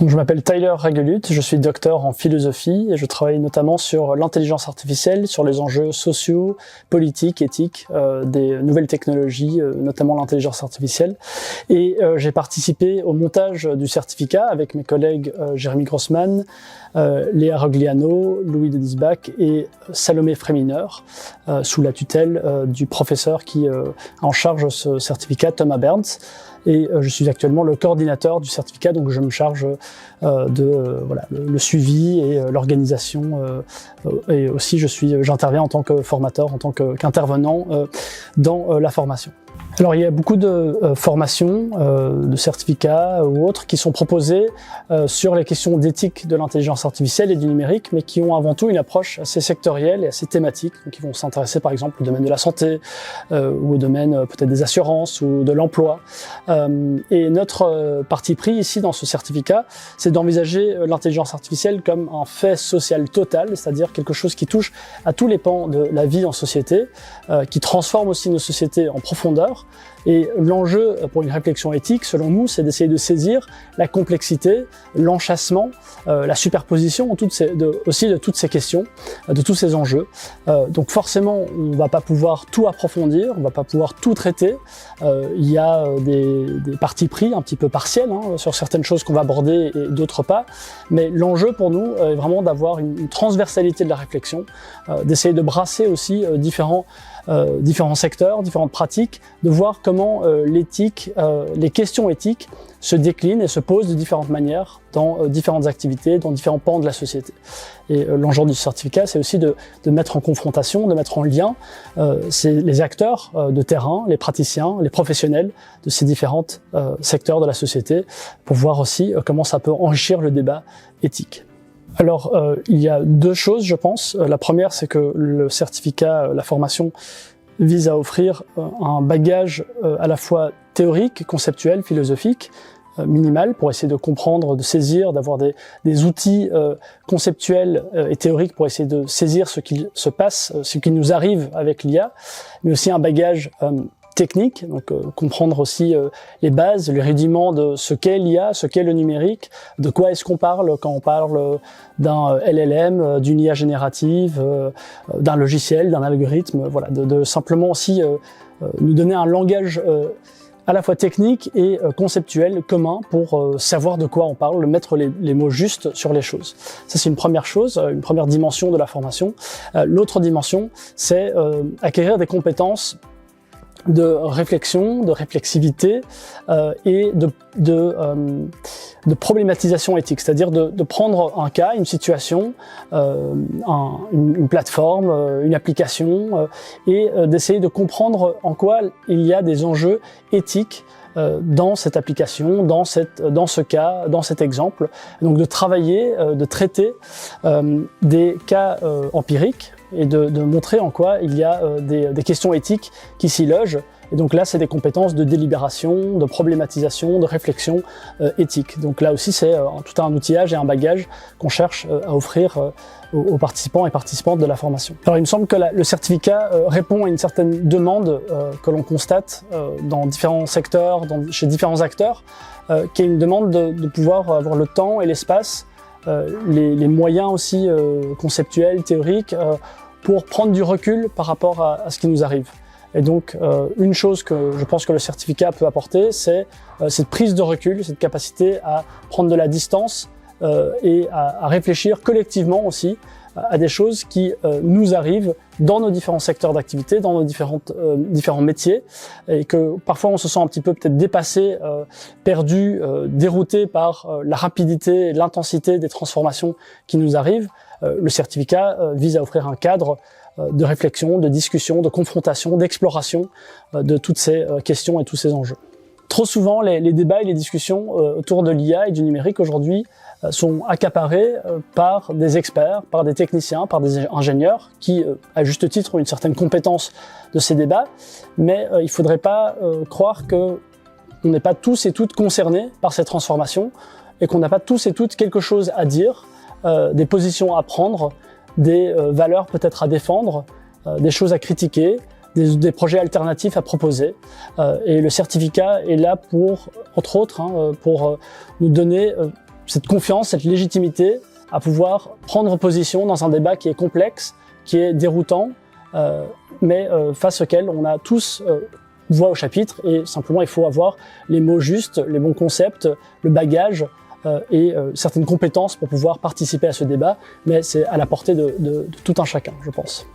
Donc, je m'appelle Tyler Ragelut, je suis docteur en philosophie et je travaille notamment sur l'intelligence artificielle, sur les enjeux sociaux, politiques, éthiques, des nouvelles technologies, notamment l'intelligence artificielle. Et j'ai participé au montage du certificat avec mes collègues Jérémy Grossman, Léa Rogliano, Louis de Disbach et Salomé Frémineur, sous la tutelle du professeur qui a en charge ce certificat, Thomas Berndt. Et je suis actuellement le coordinateur du certificat, donc je me charge le suivi et l'organisation. Et aussi, j'interviens en tant que formateur, en tant qu'intervenant dans la formation. Alors il y a beaucoup de formations, de certificats ou autres qui sont proposés sur les questions d'éthique de l'intelligence artificielle et du numérique, mais qui ont avant tout une approche assez sectorielle et assez thématique, donc qui vont s'intéresser par exemple au domaine de la santé ou au domaine peut-être des assurances ou de l'emploi. Et notre parti pris ici dans ce certificat, c'est d'envisager l'intelligence artificielle comme un fait social total, c'est-à-dire quelque chose qui touche à tous les pans de la vie en société, qui transforme aussi nos sociétés en profondeur. Et l'enjeu pour une réflexion éthique, selon nous, c'est d'essayer de saisir la complexité, l'enchâssement, la superposition aussi de toutes ces questions, de tous ces enjeux. Donc forcément, on ne va pas pouvoir tout approfondir, on ne va pas pouvoir tout traiter. Il y a des partis pris un petit peu partiels sur certaines choses qu'on va aborder et d'autres pas. Mais l'enjeu pour nous est vraiment d'avoir une transversalité de la réflexion, d'essayer de brasser aussi différents secteurs, différentes pratiques, de voir comment l'éthique, les questions éthiques se déclinent et se posent de différentes manières dans différentes activités, dans différents pans de la société. Et l'enjeu du certificat, c'est aussi de mettre en confrontation, de mettre en lien les acteurs de terrain, les praticiens, les professionnels de ces différents secteurs de la société, pour voir aussi comment ça peut enrichir le débat éthique. Alors, il y a deux choses, je pense. La première, c'est que le certificat, la formation, vise à offrir un bagage à la fois théorique, conceptuel, philosophique, minimal, pour essayer de comprendre, de saisir, d'avoir des outils conceptuels et théoriques pour essayer de saisir ce qui se passe, ce qui nous arrive avec l'IA, mais aussi un bagage technique, donc comprendre aussi les bases, les rudiments de ce qu'est l'IA, ce qu'est le numérique, de quoi est-ce qu'on parle quand on parle d'un LLM, d'une IA générative, d'un logiciel, d'un algorithme, voilà, de simplement aussi nous donner un langage à la fois technique et conceptuel commun pour savoir de quoi on parle, mettre les mots justes sur les choses. Ça, c'est une première chose, une première dimension de la formation. L'autre dimension, c'est acquérir des compétences de réflexion, de réflexivité et de problématisation éthique, c'est-à-dire de prendre un cas, une situation, une plateforme, une application et d'essayer de comprendre en quoi il y a des enjeux éthiques dans cette application, dans ce cas, dans cet exemple. Donc de travailler, de traiter des cas empiriques et de montrer en quoi il y a des questions éthiques qui s'y logent. Et donc là, c'est des compétences de délibération, de problématisation, de réflexion éthique. Donc là aussi, c'est tout un outillage et un bagage qu'on cherche à offrir aux participants et participantes de la formation. Alors il me semble que le certificat répond à une certaine demande que l'on constate dans différents secteurs, chez différents acteurs, qui est une demande de pouvoir avoir le temps et l'espace, les moyens aussi conceptuels, théoriques, pour prendre du recul par rapport à ce qui nous arrive. Et donc, une chose que je pense que le certificat peut apporter, c'est cette prise de recul, cette capacité à prendre de la distance et à réfléchir collectivement aussi à des choses qui nous arrivent dans nos différents secteurs d'activité, dans nos différents métiers, et que parfois on se sent un petit peu peut-être dépassé, perdu, dérouté par la rapidité et l'intensité des transformations qui nous arrivent. Le certificat vise à offrir un cadre de réflexion, de discussion, de confrontation, d'exploration de toutes ces questions et tous ces enjeux. Trop souvent, les débats et les discussions autour de l'IA et du numérique aujourd'hui sont accaparés par des experts, par des techniciens, par des ingénieurs qui, à juste titre, ont une certaine compétence de ces débats, mais il ne faudrait pas croire qu'on n'est pas tous et toutes concernés par ces transformations et qu'on n'a pas tous et toutes quelque chose à dire, des positions à prendre, des valeurs peut-être à défendre, des choses à critiquer, des projets alternatifs à proposer. Et le certificat est là pour, entre autres, pour nous donner cette confiance, cette légitimité à pouvoir prendre position dans un débat qui est complexe, qui est déroutant, mais face auquel on a tous voix au chapitre, et simplement il faut avoir les mots justes, les bons concepts, le bagage et certaines compétences pour pouvoir participer à ce débat, mais c'est à la portée de tout un chacun, je pense.